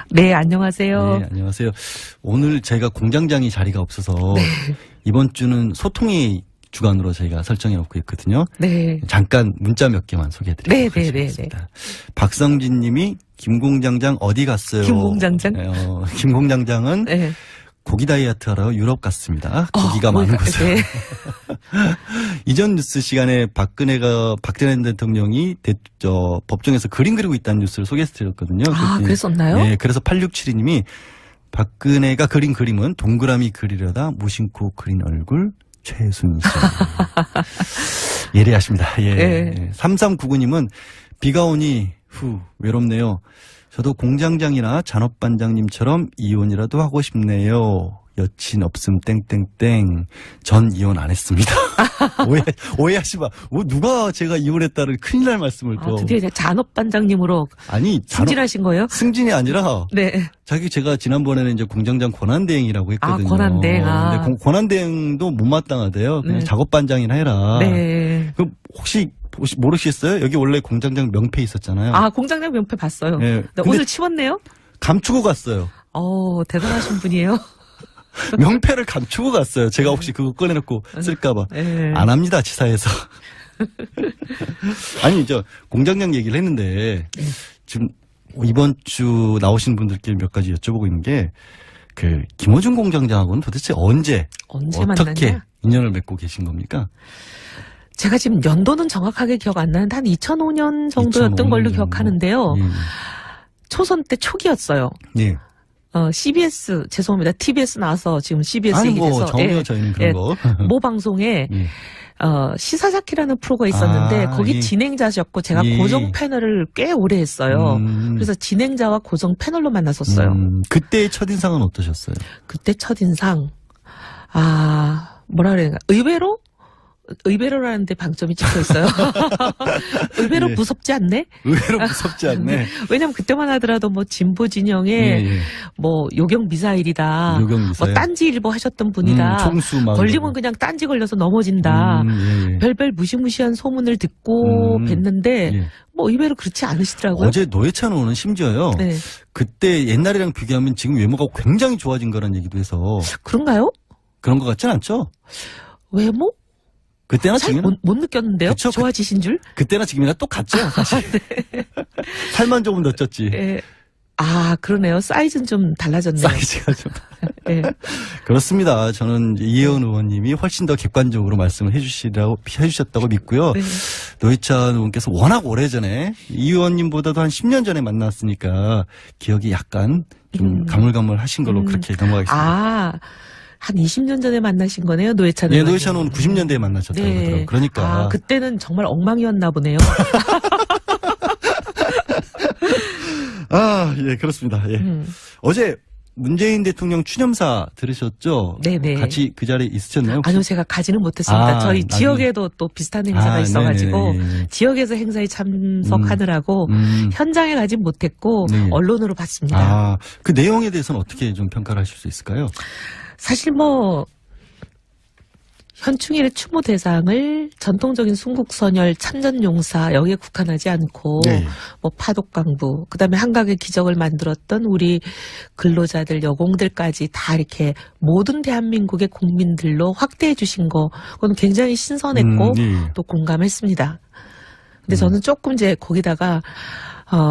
네, 안녕하세요. 네, 안녕하세요. 오늘 저희가 공장장이 자리가 없어서 네. 이번 주는 소통의 주간으로 저희가 설정해 놓고 있거든요. 네. 잠깐 문자 몇 개만 소개해드리도록 하겠습니다. 박성진 님이 김공장장 어디 갔어요? 김공장장? 김공장장은 네. 고기 다이어트 하러 유럽 갔습니다. 고기가 많은 곳에. 네. 이전 뉴스 시간에 박근혜 대통령이 법정에서 그림 그리고 있다는 뉴스를 소개해드렸거든요. 아, 그랬었나요? 네, 그래서 8672님이 박근혜가 그린 그림은 동그라미 그리려다 무심코 그린 얼굴 최순실. 예리하십니다. 예. 네. 3399님은 비가 오니 외롭네요. 저도 공장장이나 잔업반장님처럼 이혼이라도 하고 싶네요. 여친 없음 땡땡땡. 전 이혼 안 했습니다. 오해하지 마. 누가 제가 이혼했다는 큰일 날 말씀을 또. 드디어 이제 잔업반장님으로. 아니, 승진하신 거예요? 승진이 아니라. 네. 제가 지난번에는 이제 공장장 권한대행이라고 했거든요. 아, 권한대행. 근데 권한대행도 못마땅하대요. 그냥 네. 작업반장이나 해라. 네. 그럼 혹시 모르시겠어요? 여기 원래 공장장 명패 있었잖아요. 아, 공장장 명패 봤어요. 네. 오늘 치웠네요? 감추고 갔어요. 대단하신 분이에요. 명패를 감추고 갔어요. 제가 혹시 그거 꺼내놓고 쓸까봐. 네. 안 합니다, 지사에서. 아니, 공장장 얘기를 했는데, 지금 이번 주 나오신 분들께 몇 가지 여쭤보고 있는 게, 김어준 공장장하고는 도대체 언제 어떻게 만났냐? 인연을 맺고 계신 겁니까? 제가 지금 연도는 정확하게 기억 안 나는데 한 2005년 정도였던 걸로 기억하는데요. 초선 때 초기였어요. 예. CBS 죄송합니다. TBS 나와서 지금 CBS 얘기해서 저희는 그런 거. 모 방송에 시사자키라는 프로가 있었는데 거기 진행자셨고 제가 고정 패널을 꽤 오래 했어요. 그래서 진행자와 고정 패널로 만났었어요. 그때의 첫인상은 어떠셨어요? 그때 첫인상 뭐라 그래야 되나 의외로라는 데 방점이 찍혀 있어요. 의외로 예. 무섭지 않네? 의외로 무섭지 않네. 왜냐면 그때만 하더라도 진보 진영에 요경 미사일이다. 요경 미사일. 딴지일보 하셨던 분이다. 총수 막 걸리면 그냥 딴지 걸려서 넘어진다. 별별 무시무시한 소문을 듣고 뵀는데 의외로 그렇지 않으시더라고요. 어제 노회찬 의원은 심지어요. 네. 그때 옛날이랑 비교하면 지금 외모가 굉장히 좋아진 거란 얘기도 해서. 그런가요? 그런 것 같진 않죠? 외모? 그때나 지금 못 느꼈는데요? 그쵸? 좋아지신 줄? 그때나 지금이나 똑같죠, 사실. 네. 살만 조금 더 쪘지. 네. 그러네요. 사이즈는 좀 달라졌네요. 사이즈가 좀. 네. 그렇습니다. 저는 이혜원 의원님이 훨씬 더 객관적으로 말씀을 해주셨다고 믿고요. 네. 노회찬 의원께서 워낙 오래전에 이 의원님보다도 한 10년 전에 만났으니까 기억이 약간 좀 가물가물하신 걸로 그렇게 넘어가겠습니다. 한 20년 전에 만나신 거네요, 노회찬 의원. 네, 노회찬 의원 90년대에 만나셨다고 그러더라고요. 그러니까. 그때는 정말 엉망이었나 보네요. 예, 그렇습니다. 예. 어제 문재인 대통령 추념사 들으셨죠? 네네. 같이 그 자리에 있으셨나요? 혹시? 아니요, 제가 가지는 못했습니다. 저희 지역에도 또 비슷한 행사가 있어가지고 네네. 지역에서 행사에 참석하느라고 현장에 가진 못했고 언론으로 봤습니다. 그 내용에 대해서는 어떻게 좀 평가를 하실 수 있을까요? 사실 현충일의 추모 대상을 전통적인 순국선열 참전용사 여기에 국한하지 않고 파독강부 그다음에 한강의 기적을 만들었던 우리 근로자들 여공들까지 다 이렇게 모든 대한민국의 국민들로 확대해 주신 거 그건 굉장히 신선했고 또 공감했습니다. 근데 저는 조금 이제 거기다가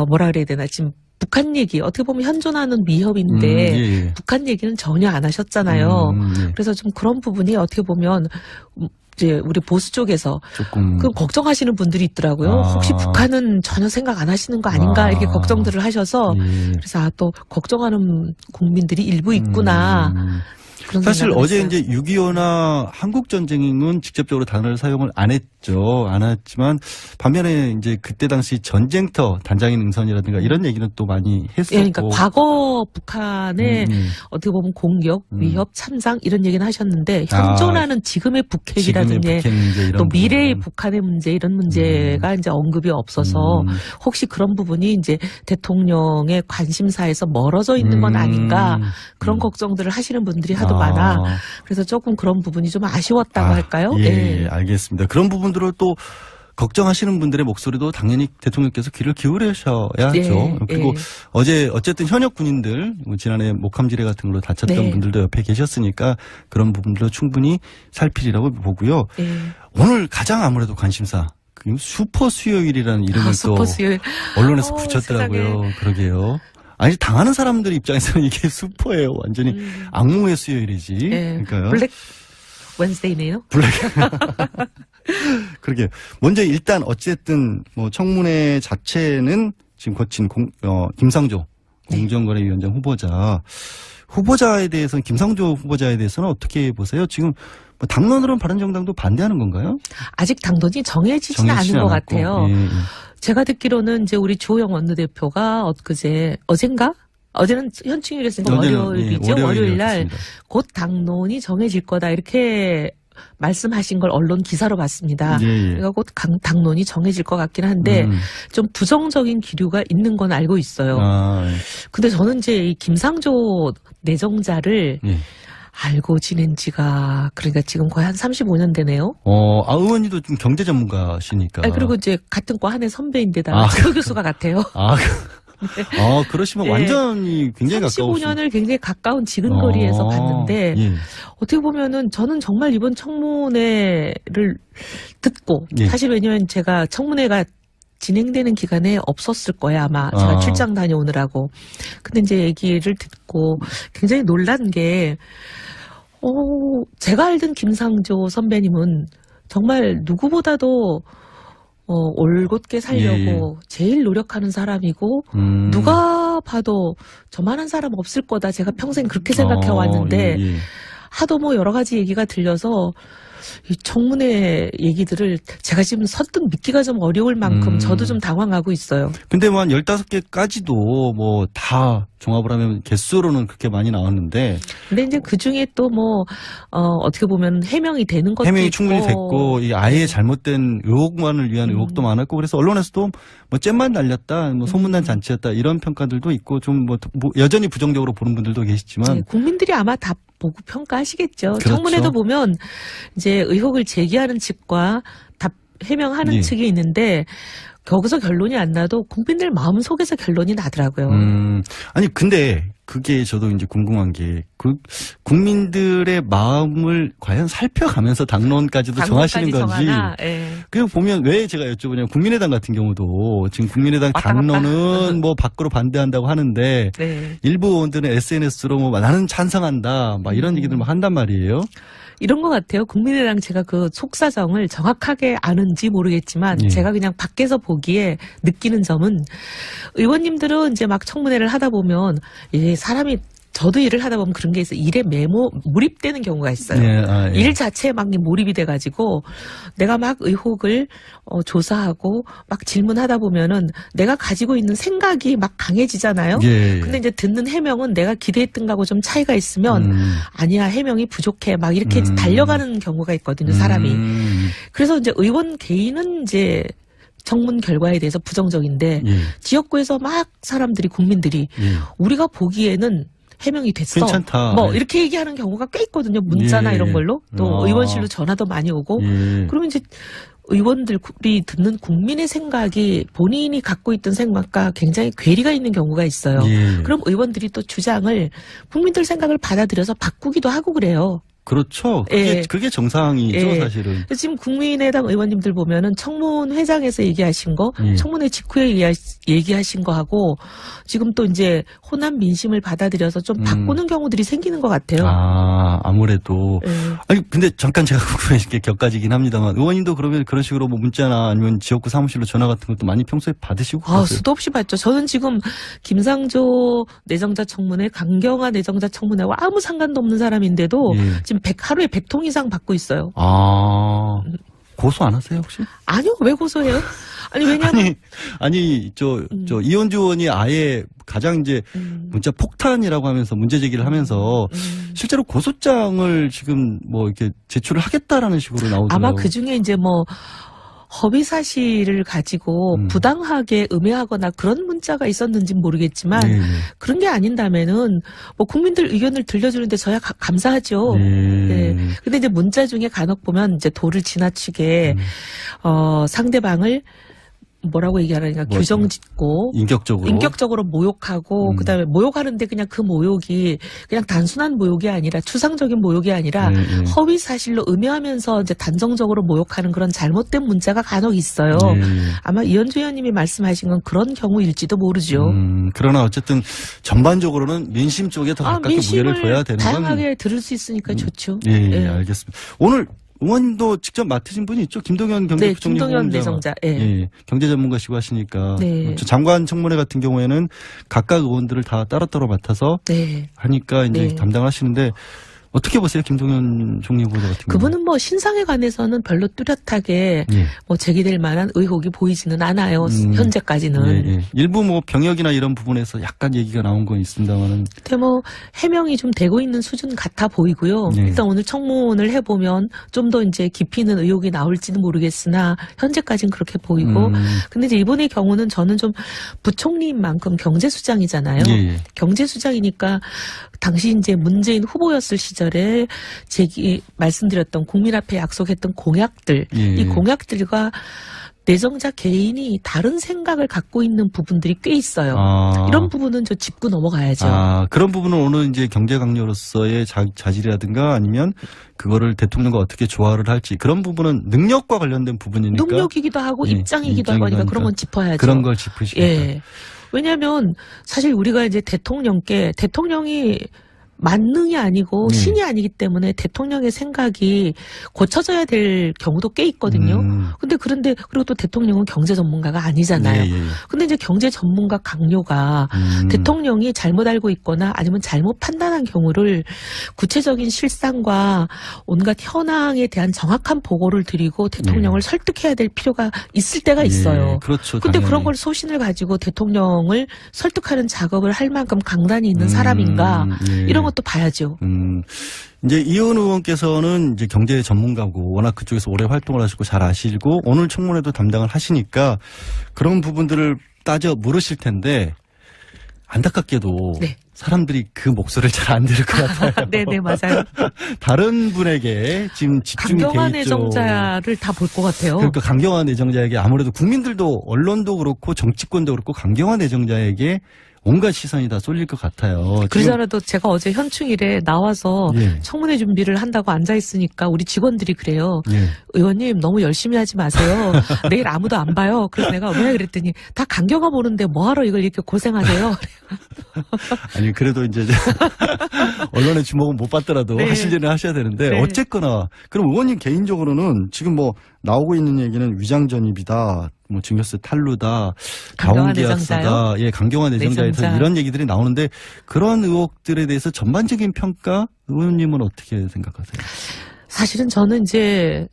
뭐라 그래야 되나 지금 북한 얘기 어떻게 보면 현존하는 위협인데 북한 얘기는 전혀 안 하셨잖아요. 그래서 좀 그런 부분이 어떻게 보면 이제 우리 보수 쪽에서 조금 걱정하시는 분들이 있더라고요. 혹시 북한은 전혀 생각 안 하시는 거 아닌가 이렇게 걱정들을 하셔서 그래서 또 걱정하는 국민들이 일부 있구나. 사실 어제 이제 6.25나 한국전쟁은 직접적으로 단어를 사용을 안 했죠. 안 했지만 반면에 이제 그때 당시 전쟁터 단장의 능선이라든가 이런 얘기는 또 많이 했었고. 그러니까 과거 북한의 어떻게 보면 공격, 위협, 참상 이런 얘기는 하셨는데 현존하는 지금의 북핵이라든지 또 미래의 북한의 문제 이런 문제가 이제 언급이 없어서 혹시 그런 부분이 이제 대통령의 관심사에서 멀어져 있는 건 아닌가 그런 걱정들을 하시는 분들이 하도 많아. 그래서 조금 그런 부분이 좀 아쉬웠다고 할까요? 예, 알겠습니다. 그런 부분들을 또 걱정하시는 분들의 목소리도 당연히 대통령께서 귀를 기울이셔야죠. 네, 그리고 네. 어제 어쨌든 현역 군인들 지난해 목함지뢰 같은 걸로 다쳤던 네. 분들도 옆에 계셨으니까 그런 부분도 충분히 살피리라고 보고요. 네. 오늘 가장 아무래도 관심사 슈퍼 수요일이라는 이름을 또 슈퍼 수요일. 언론에서 붙였더라고요. 세상에. 그러게요. 아니 당하는 사람들 입장에서는 이게 슈퍼예요. 완전히 악몽의 수요일이지. 네. 그러니까요. 블랙 웬스데이네요. 그러게. 먼저 일단 어쨌든 뭐 청문회 자체는 지금 거친 김상조 공정거래위원장 후보자에 대해서는 김상조 후보자에 대해서는 어떻게 보세요? 지금 뭐 당론으로는 바른정당도 반대하는 건가요? 아직 당론이 정해지지는 않은 것 않았고. 같아요. 예, 예. 제가 듣기로는 이제 우리 주호영 원내대표가 어젠가? 어제는 현충일이었으니까 월요일이죠. 월요일 날 곧 당론이 정해질 거다 이렇게 말씀하신 걸 언론 기사로 봤습니다. 예, 예. 그러니까 곧 당론이 정해질 것 같긴 한데 좀 부정적인 기류가 있는 건 알고 있어요. 예. 근데 저는 이제 이 김상조 내정자를 예. 알고 지낸 지가 그러니까 지금 거의 한 35년 되네요. 의원님도 좀 경제 전문가시니까. 그리고 이제 같은 과 한 해 선배인데다가 지도 교수가 같아요. 그러시면 네. 완전히 굉장히 35년을 굉장히 가까운 지근거리에서 봤는데 예. 어떻게 보면은 저는 정말 이번 청문회를 듣고 예. 사실 왜냐면 제가 청문회가 진행되는 기간에 없었을 거예요 아마 제가 출장 다녀오느라고. 근데 이제 얘기를 듣고 굉장히 놀란 게 제가 알던 김상조 선배님은 정말 누구보다도 올곧게 살려고 제일 노력하는 사람이고 누가 봐도 저만한 사람 없을 거다. 제가 평생 그렇게 생각해 왔는데 하도 뭐 여러 가지 얘기가 들려서 이 청문회 얘기들을 제가 지금 선뜻 믿기가 좀 어려울 만큼 저도 좀 당황하고 있어요. 근데 뭐 한 15개까지도 뭐 다 종합을 하면 개수로는 그렇게 많이 나왔는데. 근데 이제 그 중에 또 뭐, 어떻게 보면 해명이 되는 것도 해명이 있고. 충분히 됐고, 이 아예 잘못된 의혹만을 위한 의혹도 많았고, 그래서 언론에서도 뭐 잼만 날렸다, 뭐 소문난 잔치였다, 이런 평가들도 있고, 좀 뭐 여전히 부정적으로 보는 분들도 계시지만. 네, 국민들이 아마 다 보고 평가하시겠죠. 그렇죠. 청문회도 보면 이제 의혹을 제기하는 측과 해명하는 측이 있는데 거기서 결론이 안 나도 국민들 마음속에서 결론이 나더라고요. 아니 근데 그게 저도 이제 궁금한 게 국민들의 마음을 과연 살펴가면서 당론까지도 정하시는 건지. 그냥 보면 왜 제가 여쭤보냐면 국민의당 같은 경우도 지금 국민의당 당론은 뭐 밖으로 반대한다고 하는데 일부 의원들은 SNS로 뭐 나는 찬성한다 막 이런 얘기들 막 한단 말이에요. 이런 것 같아요. 국민의당 제가 그 속사정을 정확하게 아는지 모르겠지만 제가 그냥 밖에서 보기에 느끼는 점은 의원님들은 이제 막 청문회를 하다 보면 이제 사람이 저도 일을 하다 보면 그런 게 있어요. 일에 몰입되는 경우가 있어요. 일 자체에 막 몰입이 돼가지고 내가 막 의혹을 조사하고 막 질문하다 보면은 내가 가지고 있는 생각이 막 강해지잖아요. 근데 이제 듣는 해명은 내가 기대했던 거하고 좀 차이가 있으면 아니야 해명이 부족해 막 이렇게 달려가는 경우가 있거든요. 사람이. 그래서 이제 의원 개인은 이제 청문 결과에 대해서 부정적인데 지역구에서 막 사람들이 국민들이 우리가 보기에는 해명이 됐어. 괜찮다. 뭐 이렇게 얘기하는 경우가 꽤 있거든요. 문자나 이런 걸로. 또 의원실로 전화도 많이 오고. 그러면 이제 의원들이 듣는 국민의 생각이 본인이 갖고 있던 생각과 굉장히 괴리가 있는 경우가 있어요. 그럼 의원들이 또 주장을 국민들 생각을 받아들여서 바꾸기도 하고 그래요. 그렇죠. 그게 정상이죠, 사실은. 지금 국민의당 의원님들 보면은 청문회장에서 얘기하신 거, 청문회 직후에 얘기하신 거하고 지금 또 이제 호남 민심을 받아들여서 좀 바꾸는 경우들이 생기는 것 같아요. 아무래도. 아니, 근데 잠깐 제가 궁금한 게 격가지긴 합니다만 의원님도 그러면 그런 식으로 뭐 문자나 아니면 지역구 사무실로 전화 같은 것도 많이 평소에 받으시고 그러세요? 수도 없이 받죠. 저는 지금 김상조 내정자 청문회, 강경화 내정자 청문회와 아무 상관도 없는 사람인데도 지금 하루에 100통 이상 받고 있어요. 고소 안 하세요, 혹시? 아니요, 왜 고소해요? 아니, 왜냐면. 이현주 의원이 아예 가장 이제 문자 폭탄이라고 하면서 문제 제기를 하면서 실제로 고소장을 지금 뭐 이렇게 제출을 하겠다라는 식으로 나오더라고요. 아마 그 중에 이제 뭐, 허위 사실을 가지고 부당하게 음해하거나 그런 문자가 있었는지 모르겠지만 예, 예. 그런 게 아닌다면은 뭐 국민들 의견을 들려주는데 저야 감사하죠. 예. 네. 근데 이제 문자 중에 간혹 보면 이제 도를 지나치게 상대방을 뭐라고 얘기하라니까 규정짓고 인격적으로 모욕하고 그다음에 모욕하는데 그냥 그 모욕이 그냥 단순한 모욕이 아니라 추상적인 모욕이 아니라 허위 사실로 음해하면서 이제 단정적으로 모욕하는 그런 잘못된 문자가 간혹 있어요. 아마 이현주 의원님이 말씀하신 건 그런 경우일지도 모르죠. 그러나 어쨌든 전반적으로는 민심 쪽에 더 가깝게 무게를 둬야 되는 건 다양하게 들을 수 있으니까 좋죠. 예, 알겠습니다. 오늘 의원님도 직접 맡으신 분이 있죠? 김동연 경제부총리. 네, 김동연 내정자. 예. 경제 전문가시고 하시니까. 네. 장관 청문회 같은 경우에는 각각 의원들을 다 따로따로 맡아서 하니까 이제 담당하시는데 어떻게 보세요, 김동연 총리 후보자 같은 경우? 그분은 뭐 신상에 관해서는 별로 뚜렷하게 뭐 제기될 만한 의혹이 보이지는 않아요. 현재까지는. 일부 뭐 병역이나 이런 부분에서 약간 얘기가 나온 건 있습니다만은. 근데 뭐 해명이 좀 되고 있는 수준 같아 보이고요. 일단 오늘 청문을 해보면 좀 더 이제 깊이 있는 의혹이 나올지는 모르겠으나 현재까지는 그렇게 보이고. 근데 이제 이번의 경우는 저는 좀 부총리인 만큼 경제수장이잖아요. 경제수장이니까 당시 이제 문재인 후보였을 시절에 말씀드렸던 국민 앞에 약속했던 공약들, 이 공약들과 내정자 개인이 다른 생각을 갖고 있는 부분들이 꽤 있어요. 이런 부분은 저 짚고 넘어가야죠. 그런 부분은 오늘 이제 경제 강요로서의 자질이라든가 아니면 그거를 대통령과 어떻게 조화를 할지 그런 부분은 능력과 관련된 부분이니까. 능력이기도 하고 입장이기도 하고 하니까 그런 건 짚어야죠. 그런 걸 짚으시겠다. 왜냐하면 사실 우리가 이제 대통령이 만능이 아니고 신이 아니기 때문에 대통령의 생각이 고쳐져야 될 경우도 꽤 있거든요. 그런데 그리고 또 대통령은 경제 전문가가 아니잖아요. 근데 이제 경제 전문가 강요가 대통령이 잘못 알고 있거나 아니면 잘못 판단한 경우를 구체적인 실상과 온갖 현황에 대한 정확한 보고를 드리고 대통령을 설득해야 될 필요가 있을 때가 있어요. 그렇죠. 근데 그런 걸 소신을 가지고 대통령을 설득하는 작업을 할 만큼 강단이 있는 사람인가 이런 것도 봐야죠. 이제 이현 의원께서는 이제 경제 전문가고 워낙 그쪽에서 오래 활동을 하시고 잘 아시고 오늘 청문회도 담당을 하시니까 그런 부분들을 따져 물으실 텐데 안타깝게도 사람들이 그 목소리를 잘 안 들을 것 같아요. 네네, 맞아요. 다른 분에게 지금 집중이 돼 있죠. 강경한 애정자를 다 볼 것 같아요. 그러니까 강경한 애정자에게 아무래도 국민들도 언론도 그렇고 정치권도 그렇고 강경한 애정자에게 온갖 시선이 다 쏠릴 것 같아요. 그러더라도 제가 어제 현충일에 나와서 청문회 준비를 한다고 앉아있으니까 우리 직원들이 그래요. 의원님 너무 열심히 하지 마세요. 내일 아무도 안 봐요. 그래서 내가 왜 그랬더니 다 강경화 보는데 뭐하러 이걸 이렇게 고생하세요. 아니 그래도 이제 언론의 주목은 못 받더라도 하실 일은 하셔야 되는데 어쨌거나 그럼 의원님 개인적으로는 지금 뭐 나오고 있는 얘기는 위장전입이다. 뭐 증여세 탈루다, 가온계약서다, 강경한 내정자에 대해서 이런 얘기들이 나오는데 그런 의혹들에 대해서 전반적인 평가 의원님은 어떻게 생각하세요? 사실은 저는 이제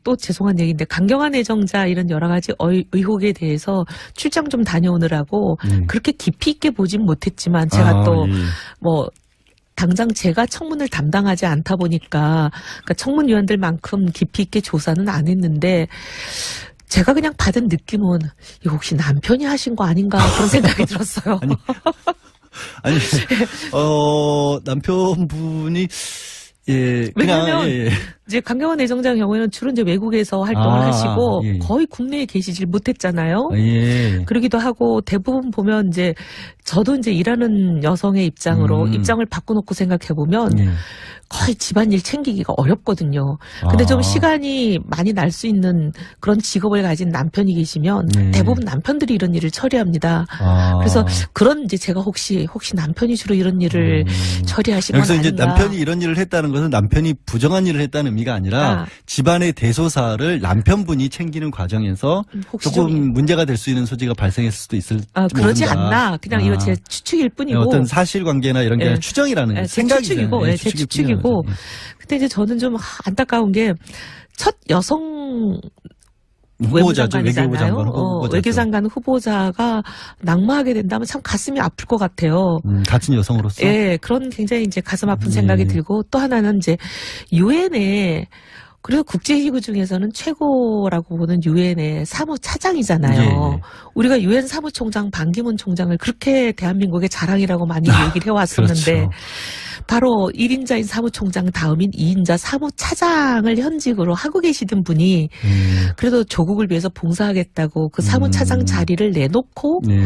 또 죄송한 얘기인데 강경한 애정자 이런 여러 가지 의혹에 대해서 출장 좀 다녀오느라고 그렇게 깊이 있게 보진 못했지만 제가 또 뭐 당장 제가 청문을 담당하지 않다 보니까 그러니까 청문위원들만큼 깊이 있게 조사는 안 했는데 제가 그냥 받은 느낌은 이거 혹시 남편이 하신 거 아닌가 그런 생각이 들었어요. 아니 남편분이 왜냐면 이제 강경한 애정자의 경우에는 주로 이제 외국에서 활동을 하시고 거의 국내에 계시질 못했잖아요. 그러기도 하고 대부분 보면 이제 저도 이제 일하는 여성의 입장으로 입장을 바꿔놓고 생각해 보면 거의 집안일 챙기기가 어렵거든요. 근데 좀 시간이 많이 날 수 있는 그런 직업을 가진 남편이 계시면 대부분 남편들이 이런 일을 처리합니다. 그래서 그런 이제 제가 혹시 남편이 주로 이런 일을 처리하신 건 아닌가. 여기서 이제 남편이 이런 일을 했다는 것은 남편이 부정한 일을 했다는 의미가 아니라 집안의 대소사를 남편분이 챙기는 과정에서 조금 문제가 될 수 있는 소지가 발생했을 수도 있을 그러지 모른다. 않나. 그냥 이거 제 추측일 뿐이고. 어떤 사실관계나 이런 게 아니라 추정이라는 생각이잖아요. 제 추측이고. 근데 이제 저는 좀 안타까운 게 첫 여성 후보자죠. 외교장관 후보자가 낙마하게 된다면 참 가슴이 아플 것 같아요. 같은 여성으로서. 그런 굉장히 이제 가슴 아픈 생각이 들고 또 하나는 이제 유엔에 그래서 국제기구 중에서는 최고라고 보는 유엔의 사무차장이잖아요. 예. 우리가 유엔 사무총장 반기문 총장을 그렇게 대한민국의 자랑이라고 많이 얘기를 해왔었는데 그렇죠. 바로 1인자인 사무총장 다음인 2인자 사무차장을 현직으로 하고 계시던 분이 그래도 조국을 위해서 봉사하겠다고 그 사무차장 자리를 내놓고 예.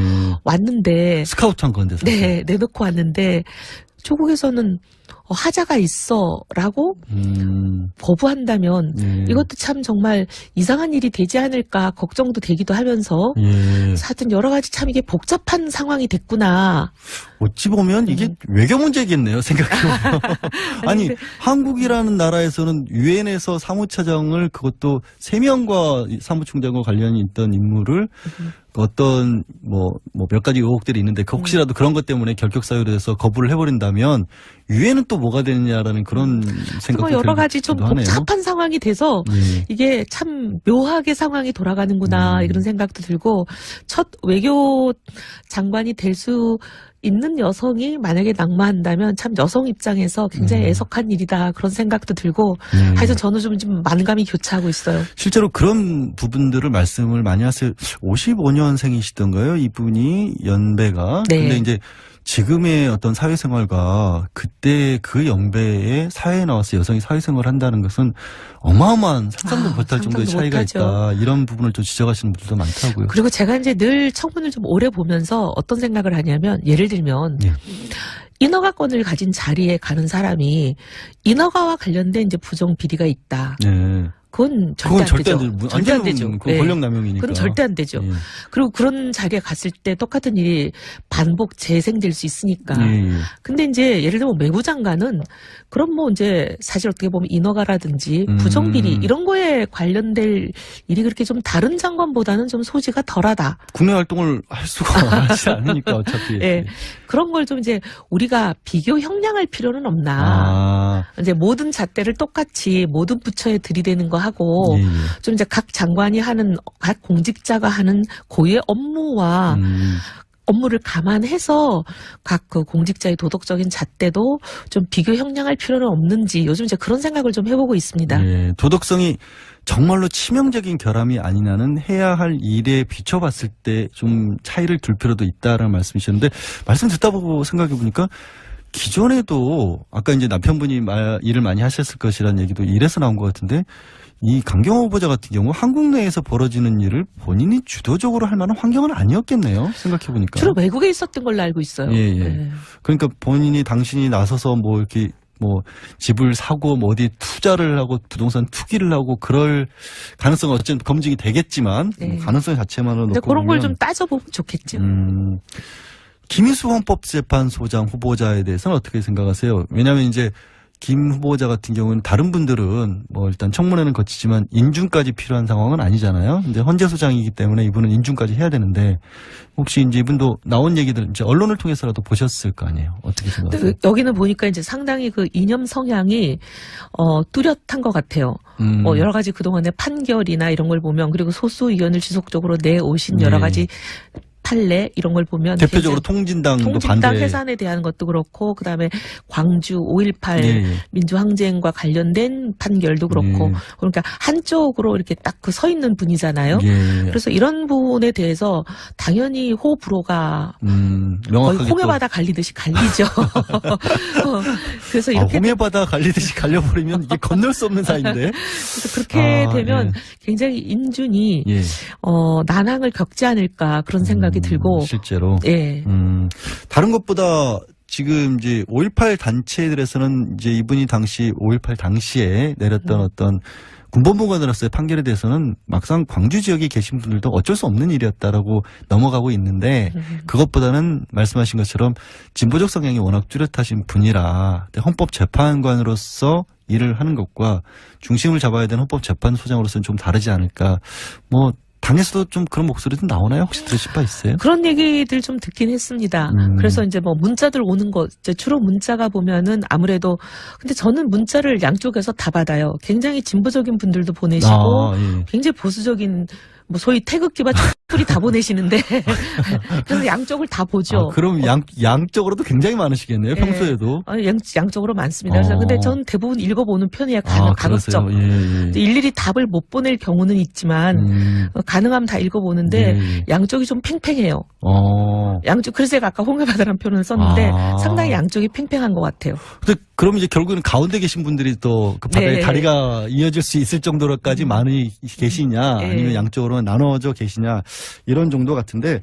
왔는데 스카우트한 건데 사실. 네, 내놓고 왔는데 조국에서는 하자가 있어라고 거부한다면 이것도 참 정말 이상한 일이 되지 않을까 걱정도 되기도 하면서 예. 하여튼 여러 가지 참 이게 복잡한 상황이 됐구나. 어찌 보면 이게 외교 문제겠네요, 생각해보면. 아니, 근데 한국이라는 나라에서는 유엔에서 사무차장을 그것도 3명과 사무총장과 관련이 있던 인물을 어떤 몇 가지 의혹들이 있는데 혹시라도 그런 것 때문에 결격 사유로 해서 거부를 해버린다면 유엔은 또 뭐가 되느냐라는 그런 생각도 여러 가지 좀 들기도 하네요. 복잡한 상황이 돼서 예. 이게 참 묘하게 상황이 돌아가는구나 이런 생각도 들고 첫 외교 장관이 될 수 있는 여성이 만약에 낙마한다면 참 여성 입장에서 굉장히 애석한 일이다 그런 생각도 들고 하여튼 저는 좀 만감이 교차하고 있어요. 실제로 그런 부분들을 말씀을 많이 하세요. 55년생이시던가요? 이분이 연배가. 네. 근데 이제 지금의 어떤 사회생활과 그때 그 연배에 사회에 나와서 여성이 사회생활을 한다는 것은 어마어마한 상상도 못할 정도의 상상도 차이가 못하죠. 있다. 이런 부분을 좀 지적하시는 분들도 많더라고요. 그리고 제가 이제 늘 청문을 좀 오래 보면서 어떤 생각을 하냐면 예를 들면 예. 인허가권을 가진 자리에 가는 사람이 인허가와 관련된 이제 부정 비리가 있다. 네. 그건 절대 안 되죠. 절대 안 되죠. 그건 네. 권력남용이니까. 그건 절대 안 되죠. 예. 그리고 그런 자리에 갔을 때 똑같은 일이 반복 재생될 수 있으니까. 예. 근데 이제 예를 들면 외부 장관은 그럼 뭐 이제 사실 어떻게 보면 인허가라든지 부정비리 이런 거에 관련될 일이 그렇게 좀 다른 장관보다는 좀 소지가 덜하다. 국내 활동을 할 수가 하지 않으니까 어차피. 예. 그런 걸 좀 이제 우리가 비교 형량할 필요는 없나. 아. 이제 모든 잣대를 똑같이 모든 부처에 들이대는 거 하고 예, 예. 좀 이제 각 장관이 하는 각 공직자가 하는 고유의 업무와 업무를 감안해서 각 그 공직자의 도덕적인 잣대도 좀 비교 형량할 필요는 없는지 요즘 이제 그런 생각을 좀 해보고 있습니다. 예, 도덕성이 정말로 치명적인 결함이 아니냐는 해야 할 일에 비춰봤을 때 좀 차이를 둘 필요도 있다라는 말씀이셨는데 말씀 듣다 보고 생각해 보니까 기존에도 아까 이제 남편분이 일을 많이 하셨을 것이라는 얘기도 이래서 나온 것 같은데 이 강경화 후보자 같은 경우 한국 내에서 벌어지는 일을 본인이 주도적으로 할 만한 환경은 아니었겠네요. 생각해 보니까. 주로 외국에 있었던 걸로 알고 있어요. 예, 예. 네. 그러니까 당신이 나서서 뭐 이렇게 뭐 집을 사고 뭐 어디 투자를 하고 부동산 투기를 하고 그럴 가능성은 어쨌든 검증이 되겠지만 네. 가능성 자체만으로 근데 놓고 그런 걸 보면 좀 따져보면 좋겠죠. 김희수 헌법재판소장 후보자에 대해서는 어떻게 생각하세요? 왜냐하면 이제 김 후보자 같은 경우는 다른 분들은 뭐 일단 청문회는 거치지만 인준까지 필요한 상황은 아니잖아요. 이제 헌재 소장이기 때문에 이분은 인준까지 해야 되는데 혹시 이제 이분도 나온 얘기들 이제 언론을 통해서라도 보셨을 거 아니에요. 어떻게 생각하세요? 근데 여기는 보니까 이제 상당히 그 이념 성향이 뚜렷한 것 같아요. 여러 가지 그동안의 판결이나 이런 걸 보면 그리고 소수 의원을 지속적으로 내오신 여러 가지 판례 이런 걸 보면 대표적으로 통진당도 통진당 반대. 해산에 대한 것도 그렇고 그다음에 광주 5.18 예. 민주항쟁과 관련된 판결도 그렇고 그러니까 한쪽으로 이렇게 딱 그 서 있는 분이잖아요. 예. 그래서 이런 부분에 대해서 당연히 호불호가 거의 명확하게 홍해바다 갈리듯이 갈리죠. 그래서 이렇게 홍해바다 갈리듯이 갈려버리면 이게 건널 수 없는 사이인데. 그래서 그렇게 되면 굉장히 인준이 예. 난항을 겪지 않을까 그런 생각이 들고 실제로. 예. 다른 것보다 지금 이제 5.18 단체들에서는 이제 이분이 당시 5.18 당시에 내렸던 어떤 군법무관으로서의 판결에 대해서는 막상 광주 지역에 계신 분들도 어쩔 수 없는 일이었다라고 넘어가고 있는데 그것보다는 말씀하신 것처럼 진보적 성향이 워낙 뚜렷하신 분이라 헌법재판관으로서 일을 하는 것과 중심을 잡아야 되는 헌법재판소장으로서는 좀 다르지 않을까. 뭐 당에서도 좀 그런 목소리도 나오나요? 혹시 들으실 바 있어요? 그런 얘기들 좀 듣긴 했습니다. 그래서 이제 뭐 문자들 오는 거, 이제 주로 문자가 보면은 아무래도, 근데 저는 문자를 양쪽에서 다 받아요. 굉장히 진보적인 분들도 보내시고, 예. 굉장히 보수적인 뭐 소위 태극기와 촛불이 다 보내시는데 그래서 양쪽을 다 보죠. 그럼 양쪽으로도 굉장히 많으시겠네요. 평소에도. 양쪽으로 많습니다. 그래서 근데 전 대부분 읽어보는 편이에요. 가급적. 일일이 답을 못 보낼 경우는 있지만 가능하면 다 읽어보는데 양쪽이 좀 팽팽해요. 양쪽 그래서 제가 아까 홍해바다라는 표현을 썼는데 상당히 양쪽이 팽팽한 것 같아요. 근데 그럼 이제 결국에는 가운데 계신 분들이 또 그 바다에 다리가 이어질 수 있을 정도로까지 많이 계시냐 아니면 양쪽으로 나눠져 계시냐 이런 정도 같은데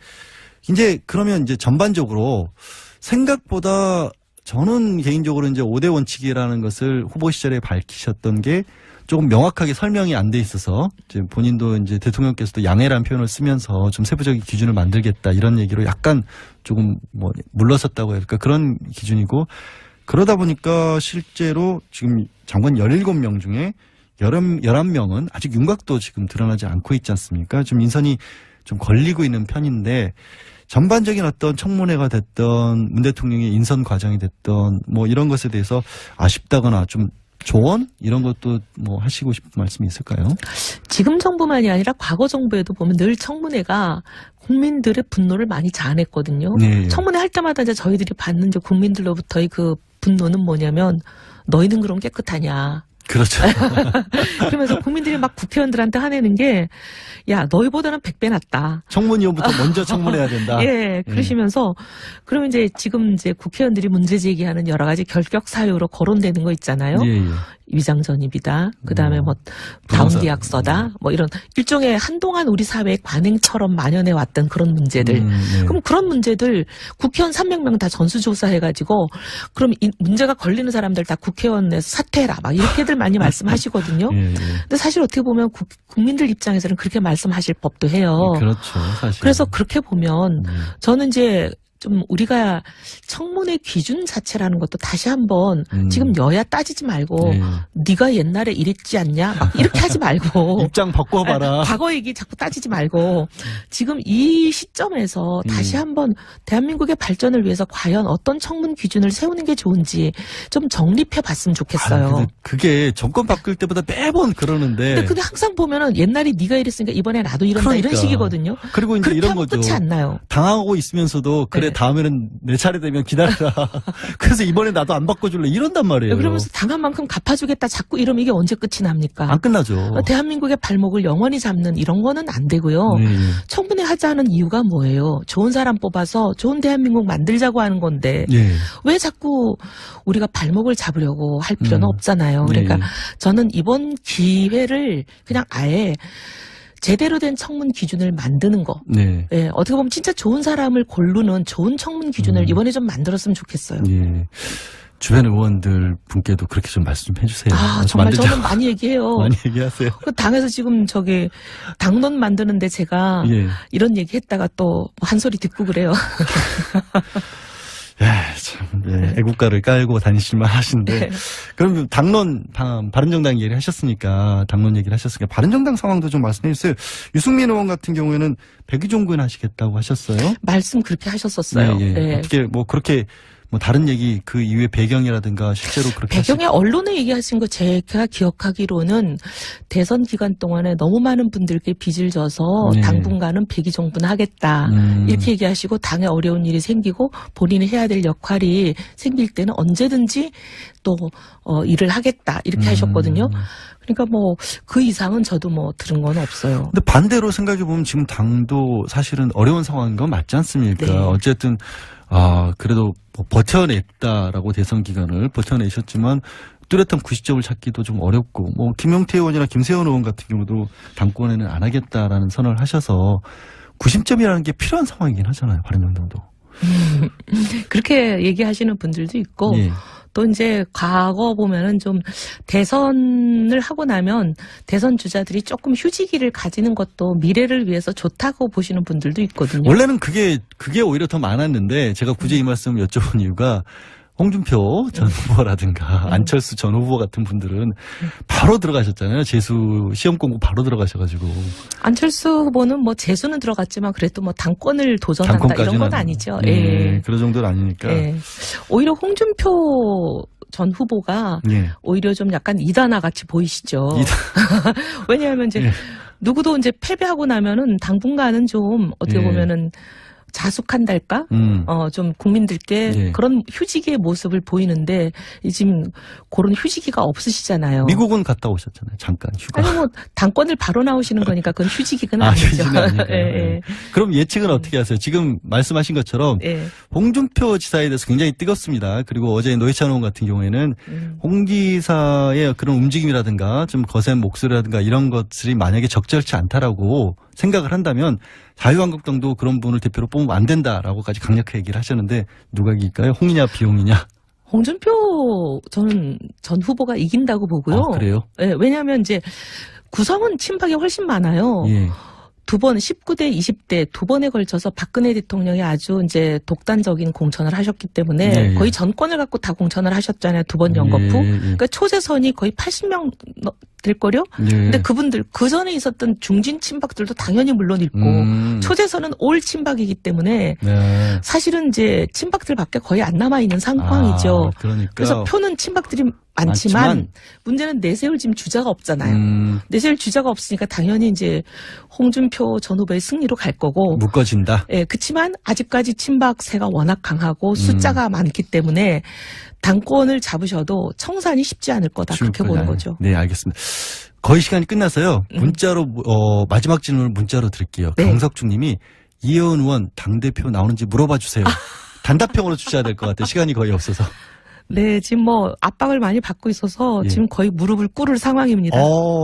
이제 그러면 이제 전반적으로 생각보다 저는 개인적으로 이제 5대 원칙이라는 것을 후보 시절에 밝히셨던 게 조금 명확하게 설명이 안 돼 있어서 이제 본인도 이제 대통령께서도 양해라는 표현을 쓰면서 좀 세부적인 기준을 만들겠다 이런 얘기로 약간 조금 뭐 물러섰다고 해야 될까 그런 기준이고 그러다 보니까 실제로 지금 장관 17명 중에 11명은 아직 윤곽도 지금 드러나지 않고 있지 않습니까? 좀 인선이 좀 걸리고 있는 편인데 전반적인 어떤 청문회가 됐던 문 대통령의 인선 과정이 됐던 뭐 이런 것에 대해서 아쉽다거나 좀 조언 이런 것도 뭐 하시고 싶은 말씀이 있을까요? 지금 정부만이 아니라 과거 정부에도 보면 늘 청문회가 국민들의 분노를 많이 자아냈거든요. 네. 청문회 할 때마다 이제 저희들이 받는 이제 국민들로부터의 그 분노는 뭐냐면 너희는 그럼 깨끗하냐. 그렇죠. 그러면서 국민들이 막 국회의원들한테 화내는 게, 야, 너희보다는 100배 낫다. 청문위원부터 먼저 청문해야 된다. 예, 그러시면서, 그러면 이제 지금 이제 국회의원들이 문제 제기하는 여러 가지 결격 사유로 거론되는 거 있잖아요. 예. 위장 전입이다. 그 다음에 뭐, 다운 계약서다. 뭐 이런 일종의 한동안 우리 사회의 관행처럼 만연해 왔던 그런 문제들. 그럼 그런 문제들 국회의원 300명 다 전수조사해가지고, 그럼 이 문제가 걸리는 사람들 다 국회의원에서 사퇴해라. 막 이렇게들 많이 말씀하시거든요. 근데 사실 어떻게 보면 국민들 입장에서는 그렇게 말씀하실 법도 해요. 그렇죠. 사실. 그래서 그렇게 보면 저는 이제 좀 우리가 청문회 기준 자체라는 것도 다시 한번 지금 여야 따지지 말고 네가 옛날에 이랬지 않냐 막 이렇게 하지 말고 입장 바꿔봐라. 과거 얘기 자꾸 따지지 말고 지금 이 시점에서 다시 한번 대한민국의 발전을 위해서 과연 어떤 청문 기준을 세우는 게 좋은지 좀 정립해봤으면 좋겠어요. 그게 정권 바뀔 때보다 매번 그러는데. 근데 항상 보면은 옛날에 네가 이랬으니까 이번에 나도 이런다 이런 식이거든요. 그리고 이제 이런 거죠. 끝이 안 나요. 당하고 있으면서도 그래. 다음에는 내 차례 되면 기다려라. 그래서 이번에 나도 안 바꿔줄래 이런단 말이에요. 그러면서 당한 만큼 갚아주겠다 자꾸 이러면 이게 언제 끝이 납니까? 안 끝나죠. 대한민국의 발목을 영원히 잡는 이런 거는 안 되고요. 청문회 하자는 이유가 뭐예요? 좋은 사람 뽑아서 좋은 대한민국 만들자고 하는 건데 왜 자꾸 우리가 발목을 잡으려고 할 필요는 없잖아요. 그러니까 저는 이번 기회를 그냥 아예 제대로 된 청문 기준을 만드는 거. 예, 어떻게 보면 진짜 좋은 사람을 고르는 좋은 청문 기준을 이번에 좀 만들었으면 좋겠어요. 주변 의원들 분께도 그렇게 좀 말씀 좀 해주세요. 정말 저는 많이 얘기해요. 많이 얘기하세요. 그 당에서 지금 당론 만드는데 제가 이런 얘기 했다가 또 한 소리 듣고 그래요. 애국가를 깔고 다니실만 하신데. 그럼 당론, 바른정당 얘기를 하셨으니까, 당론 얘기를 하셨으니까, 바른정당 상황도 좀 말씀해 주세요. 유승민 의원 같은 경우에는 백의종군 하시겠다고 하셨어요? 말씀 그렇게 하셨었어요. 어떻게, 그렇게, 다른 얘기, 그 이후의 배경이라든가, 실제로 그렇게. 배경에 언론에 얘기하신 거 제가 기억하기로는 대선 기간 동안에 너무 많은 분들께 빚을 져서 당분간은 백의종군 하겠다. 이렇게 얘기하시고 당에 어려운 일이 생기고 본인이 해야 될 역할이 생길 때는 언제든지 또, 일을 하겠다. 이렇게 하셨거든요. 그러니까 그 이상은 저도 들은 건 없어요. 근데 반대로 생각해보면 지금 당도 사실은 어려운 상황인 건 맞지 않습니까? 어쨌든, 그래도 버텨냈다라고 대선 기간을 버텨내셨지만 뚜렷한 90점을 찾기도 좀 어렵고 김용태 의원이나 김세현 의원 같은 경우도 당권에는 안 하겠다라는 선언을 하셔서 90점이라는 게 필요한 상황이긴 하잖아요. 바른정당도. 그렇게 얘기하시는 분들도 있고 또 이제 과거 보면은 좀 대선을 하고 나면 대선 주자들이 조금 휴지기를 가지는 것도 미래를 위해서 좋다고 보시는 분들도 있거든요. 원래는 그게 오히려 더 많았는데 제가 굳이 이 말씀을 여쭤본 이유가 홍준표 전 후보라든가 안철수 전 후보 같은 분들은 바로 들어가셨잖아요. 재수 시험 공부 바로 들어가셔가지고. 안철수 후보는 재수는 들어갔지만 그래도 당권을 도전한다 이런 건 아니죠. 그런 정도는 아니니까. 오히려 홍준표 전 후보가 오히려 좀 약간 이단아 같이 보이시죠. 왜냐하면 이제 누구도 이제 패배하고 나면은 당분간은 좀 어떻게 예. 보면은 자숙한달까? 좀 국민들께 예. 그런 휴지기의 모습을 보이는데 지금 그런 휴지기가 없으시잖아요. 미국은 갔다 오셨잖아요. 잠깐 휴가. 아니 뭐 당권을 바로 나오시는 거니까 그건 휴지기는 아, 아니죠. 휴지는 아니고요. 예, 예. 그럼 예측은 어떻게 하세요? 지금 말씀하신 것처럼 예. 홍준표 지사에 대해서 굉장히 뜨겁습니다. 그리고 어제 노회찬 의원 같은 경우에는 홍 지사의 그런 움직임이라든가 좀 거센 목소리라든가 이런 것들이 만약에 적절치 않다라고 생각을 한다면 자유한국당도 그런 분을 대표로 뽑으면 안 된다라고까지 강력하게 얘기를 하셨는데 누가 이길까요? 홍이냐 비홍이냐? 홍준표 저는 전 후보가 이긴다고 보고요. 아, 그래요? 예, 왜냐하면 이제 구성은 친박이 훨씬 많아요. 예. 두 번 19대, 20대 두 번에 걸쳐서 박근혜 대통령이 아주 이제 독단적인 공천을 하셨기 때문에 예, 예. 거의 전권을 갖고 다 공천을 하셨잖아요. 두 번 연거푸. 예, 예. 그러니까 초재선이 거의 80명 될걸요? 예. 근데 그분들, 그 전에 있었던 중진 친박들도 당연히 물론 있고, 초재선은 올 친박이기 때문에, 네. 사실은 이제 친박들밖에 거의 안 남아있는 상황이죠. 아, 그러니까. 그래서 표는 친박들이 많지만, 문제는 내세울 지금 주자가 없잖아요. 내세울 주자가 없으니까 당연히 이제 홍준표 전 후보의 승리로 갈 거고, 묶어진다. 예, 그치만 아직까지 친박세가 워낙 강하고 숫자가 많기 때문에 당권을 잡으셔도 청산이 쉽지 않을 거다. 그렇게 보는 거죠. 네, 알겠습니다. 거의 시간이 끝나서요. 문자로 마지막 질문을 문자로 드릴게요. 네. 경석중 님이 이혜원 의원 당대표 나오는지 물어봐 주세요. 단답형으로 주셔야 될 것 같아요. 시간이 거의 없어서. 네, 지금 뭐 압박을 많이 받고 있어서 예. 지금 거의 무릎을 꿇을 상황입니다.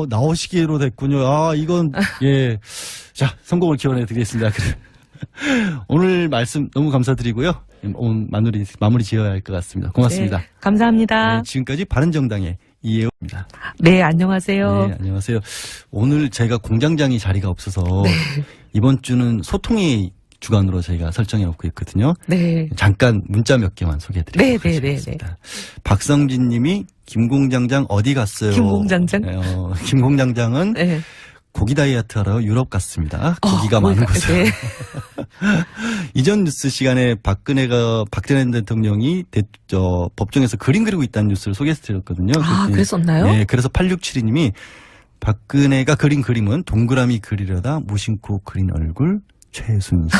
나오시기로 됐군요. 아, 이건 예. 자, 성공을 기원해 드리겠습니다. 오늘 말씀 너무 감사드리고요. 오늘 마무리 지어야 할 것 같습니다. 고맙습니다. 네, 감사합니다. 네, 지금까지 바른정당의 이혜원입니다. 네, 안녕하세요. 네, 안녕하세요. 오늘 제가 공장장이 자리가 없어서 이번 주는 소통의 주간으로 저희가 설정해 놓고 있거든요. 네. 잠깐 문자 몇 개만 소개해드리도록 하겠습니다. 박성진 님이 김공장장 어디 갔어요? 김공장장? 김공장장은 네. 고기 다이어트 하러 유럽 갔습니다. 고기가 많은 곳에. 네. 이전 뉴스 시간에 박근혜 대통령이 법정에서 그림 그리고 있다는 뉴스를 소개해드렸거든요. 아, 그랬었나요? 네, 그래서 8672님이 박근혜가 그린 그림은 동그라미 그리려다 무심코 그린 얼굴 최순실.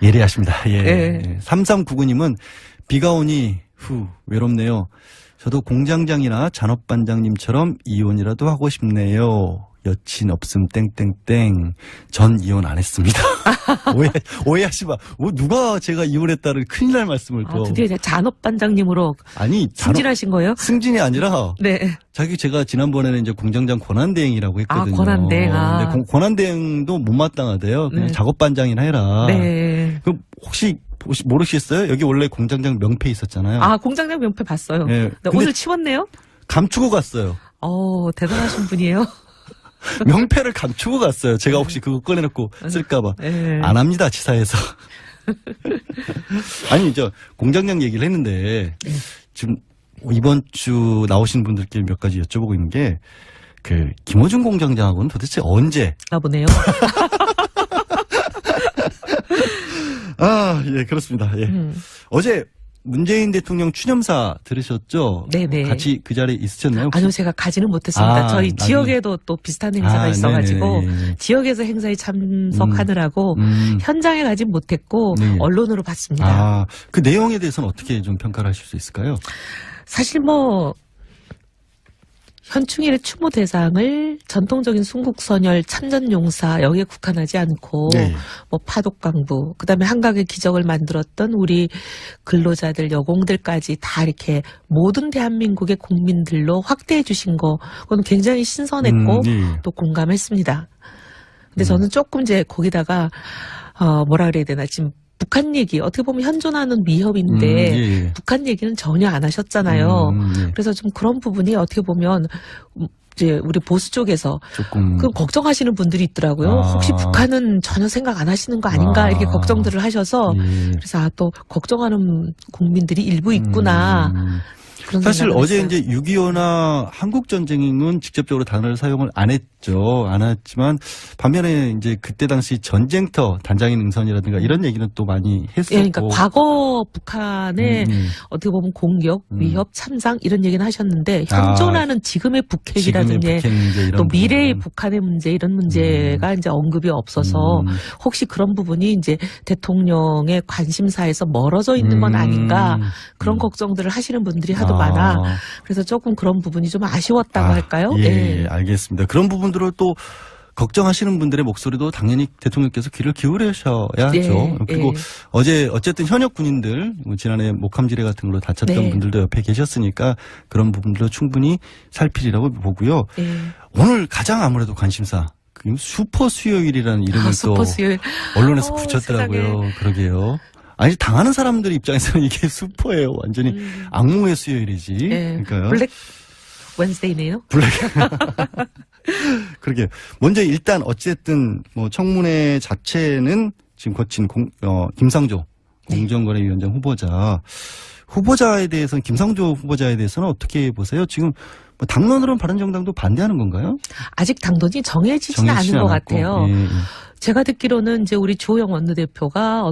예리하십니다. 예. 네. 3399님은 비가 오니 외롭네요. 저도 공장장이나 잔업반장님처럼 이혼이라도 하고 싶네요. 여친 없음 땡땡땡. 전 이혼 안 했습니다. 오해하지 마. 누가 제가 이혼했다는 큰일 날 말씀을 또. 드디어 이제 잔업반장님으로 아니, 승진하신 거예요? 승진이 아니라 네. 제가 지난번에는 이제 공장장 권한대행이라고 했거든요. 아, 권한대행. 근데 권한대행도 못마땅하대요. 그냥 작업반장이나 해라. 네. 그럼 혹시 모르시겠어요? 여기 원래 공장장 명패 있었잖아요. 아, 공장장 명패 봤어요. 네. 네, 오늘 치웠네요? 감추고 갔어요. 대단하신 분이에요. 명패를 감추고 갔어요. 제가 혹시 그거 꺼내놓고 쓸까봐. 네. 안 합니다, 지사에서. 아니, 공장장 얘기를 했는데, 지금 이번 주 나오신 분들께 몇 가지 여쭤보고 있는 게, 김어준 공장장하고는 도대체 언제? 보네요. 아, 예, 그렇습니다. 예. 어제 문재인 대통령 추념사 들으셨죠? 네네. 같이 그 자리에 있으셨나요? 혹시? 아니요, 제가 가지는 못했습니다. 저희 지역에도 또 비슷한 행사가 있어가지고 네네. 지역에서 행사에 참석하느라고 현장에 가진 못했고 네. 언론으로 봤습니다. 아, 그 내용에 대해서는 어떻게 좀 평가를 하실 수 있을까요? 사실 현충일의 추모 대상을 전통적인 순국선열 참전용사 여기에 국한하지 않고 네. 파독강부 그다음에 한각의 기적을 만들었던 우리 근로자들 여공들까지 다 이렇게 모든 대한민국의 국민들로 확대해 주신 거 그건 굉장히 신선했고 네. 또 공감했습니다. 근데 저는 조금 이제 거기다가 뭐라 그래야 되나 지금 북한 얘기 어떻게 보면 현존하는 위협인데 예. 북한 얘기는 전혀 안 하셨잖아요. 예. 그래서 좀 그런 부분이 어떻게 보면 이제 우리 보수 쪽에서 조금 그 걱정하시는 분들이 있더라고요. 혹시 북한은 전혀 생각 안 하시는 거 아닌가 이렇게 걱정들을 하셔서 예. 그래서 또 걱정하는 국민들이 일부 있구나. 그런 사실 생각을 어제 했어요. 이제 6.25나 한국전쟁은 직접적으로 단어를 사용을 안 했죠. 안 했지만 반면에 이제 그때 당시 전쟁터 단장의 능선이라든가 이런 얘기는 또 많이 했었고. 예, 그러니까 과거 북한의 어떻게 보면 공격, 위협, 참상 이런 얘기는 하셨는데 현존하는 지금의 북핵이라든지 지금의 북핵 문제 이런 또 미래의 부분들은. 북한의 문제 이런 문제가 이제 언급이 없어서 혹시 그런 부분이 이제 대통령의 관심사에서 멀어져 있는 건 아닌가 그런 걱정들을 하시는 분들이 하도 많아. 그래서 조금 그런 부분이 좀 아쉬웠다고 할까요? 예, 알겠습니다. 그런 부분들을 또 걱정하시는 분들의 목소리도 당연히 대통령께서 귀를 기울이셔야죠. 예, 그리고 예. 어제 어쨌든 현역 군인들 지난해 목함지뢰 같은 걸로 다쳤던 네. 분들도 옆에 계셨으니까 그런 부분들도 충분히 살피리라고 보고요. 예. 오늘 가장 아무래도 관심사 슈퍼 수요일이라는 이름을 또 슈퍼 수요일. 언론에서 붙였더라고요. 세상에. 그러게요. 아니 당하는 사람들 입장에서는 이게 슈퍼예요. 완전히 악몽의 수요일이지. 예. 그러니까요. 블랙 웬스데이네요. 그러게. 먼저 일단 어쨌든 뭐 청문회 자체는 지금 거친 김상조 공정거래위원장 후보자에 대해서는 김상조 후보자에 대해서는 어떻게 보세요? 지금 뭐 당론으로는 바른정당도 반대하는 건가요? 아직 당론이 정해지지는 않은 것 않았고. 같아요. 예, 예. 제가 듣기로는 이제 우리 주호영 원내대표가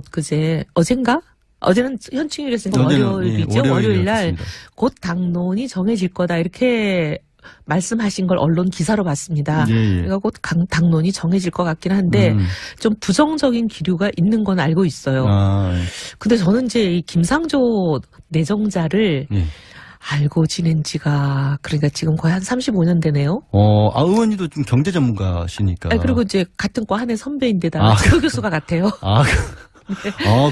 어젠가? 어제는 현충일이었으니까 월요일이죠. 월요일 날 곧 당론이 정해질 거다 이렇게 말씀하신 걸 언론 기사로 봤습니다. 예, 예. 그러니까 곧 당론이 정해질 것 같긴 한데 좀 부정적인 기류가 있는 건 알고 있어요. 예. 근데 저는 이제 이 김상조 내정자를 예. 알고 지낸 지가 그러니까 지금 거의 한 35년 되네요. 의원님도 좀 경제 전문가시니까. 그리고 이제 같은 과 한해 선배인데다가 지도 교수가 같아요.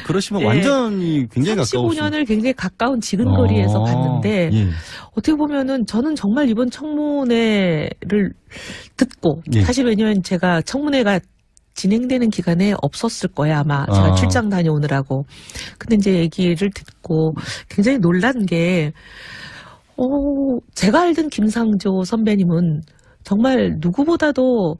그러시면 예. 완전히 굉장히 가까우시죠. 35년을 굉장히 가까운 지근거리에서 봤는데 예. 어떻게 보면은 저는 정말 이번 청문회를 듣고 예. 사실 왜냐하면 제가 청문회가 진행되는 기간에 없었을 거예요 아마 제가 출장 다녀오느라고. 근데 이제 얘기를 듣고 굉장히 놀란 게 제가 알던 김상조 선배님은 정말 누구보다도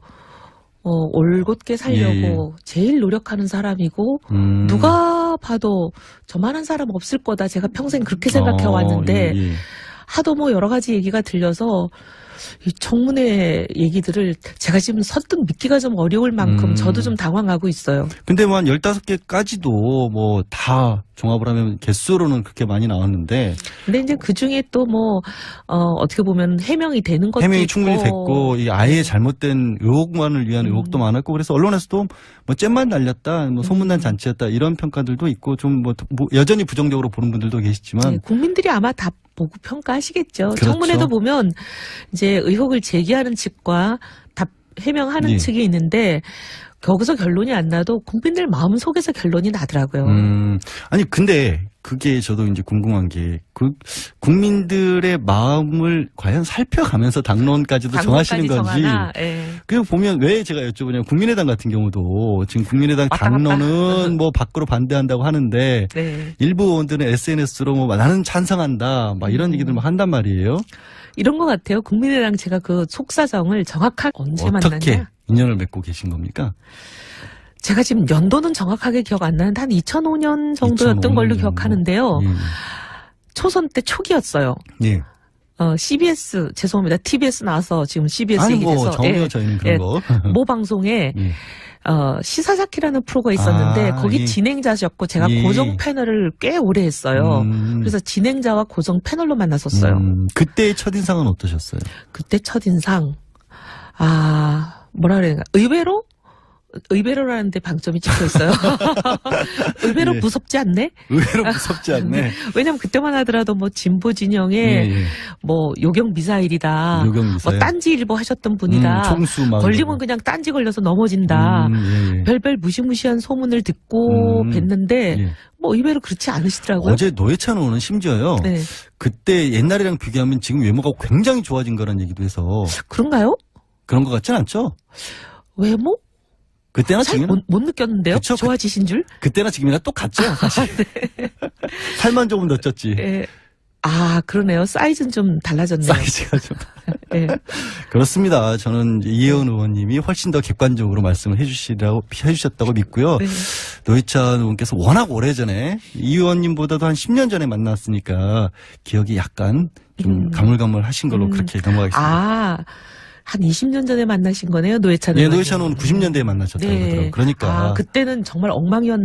올곧게 살려고 제일 노력하는 사람이고 누가 봐도 저만한 사람 없을 거다 제가 평생 그렇게 생각해 왔는데 하도 뭐 여러 가지 얘기가 들려서 이 청문회 얘기들을 제가 지금 선뜻 믿기가 좀 어려울 만큼 저도 좀 당황하고 있어요. 근데 뭐 한 15개까지도 뭐 다 종합을 하면 개수로는 그렇게 많이 나왔는데. 근데 이제 그 중에 또 뭐, 어떻게 보면 해명이 되는 것도 해명이 있고. 충분히 됐고, 이 아예 잘못된 의혹만을 위한 의혹도 많았고, 그래서 언론에서도 뭐 잼만 날렸다, 뭐 소문난 잔치였다, 이런 평가들도 있고, 좀 뭐 여전히 부정적으로 보는 분들도 계시지만. 네, 국민들이 아마 다 보고 평가하시겠죠. 그렇죠. 청문회도 보면 이제 의혹을 제기하는 측과 해명하는 측이 있는데 거기서 결론이 안 나도 국민들 마음속에서 결론이 나더라고요. 아니 근데 그게 저도 이제 궁금한 게 국민들의 마음을 과연 살펴가면서 당론까지도 정하시는 건지. 그리고 보면 왜 제가 여쭤보냐면 국민의당 같은 경우도 지금 국민의당 당론은 뭐 밖으로 반대한다고 하는데 일부 의원들은 SNS로 뭐 나는 찬성한다 막 이런 얘기들 막 한단 말이에요. 이런 것 같아요. 국민의당 제가 그 속사정을 정확하게 언제 어떻게 만났냐? 인연을 맺고 계신 겁니까? 제가 지금 연도는 정확하게 기억 안 나는데 한 2005년 정도였던 걸로 기억하는데요. 초선 때 초기였어요. 예. CBS 죄송합니다. TBS 나와서 지금 CBS 얘기해서 뭐 정해요 저희는 그런 거. 모 방송에 시사자키라는 프로가 있었는데 거기 진행자셨고 제가 고정 패널을 꽤 오래 했어요. 그래서 진행자와 고정 패널로 만났었어요. 그때의 첫인상은 어떠셨어요? 그때 첫인상 뭐라 그래야 되나 의외로라는 데 방점이 찍혀 있어요. 의외로 무섭지 않네? 의외로 무섭지 않네. 왜냐면 그때만 하더라도 뭐 진보 진영에 뭐 요경 미사일이다. 뭐 딴지일보 하셨던 분이다. 총수 막 걸리면 그냥 딴지 걸려서 넘어진다. 별별 무시무시한 소문을 듣고 뵀는데 뭐 의외로 그렇지 않으시더라고요. 어제 노회찬 의원은 심지어요. 그때 옛날이랑 비교하면 지금 외모가 굉장히 좋아진 거라는 얘기도 해서. 그런가요? 그런 것 같진 않죠? 외모? 그때나 지금 못 느꼈는데요. 그쵸? 좋아지신 줄? 그때나 지금이나 똑같죠. 사실. 살만 조금 더 쪘지. 그러네요. 사이즈는 좀 달라졌네요. 사이즈가 좀. 네. 그렇습니다. 저는 이혜원 의원님이 훨씬 더 객관적으로 말씀을 해주셨다고 믿고요. 네. 노회찬 의원께서 워낙 오래전에 이 의원님보다도 한 10년 전에 만났으니까 기억이 약간 좀 가물가물하신 걸로 그렇게 넘어가겠습니다. 아, 한 20년 전에 만나신 거네요, 노회찬 예, 의원님. 노회찬 의원 90년대에 만나셨다고 네. 그러더라고요. 그러니까. 그때는 정말 엉망이었나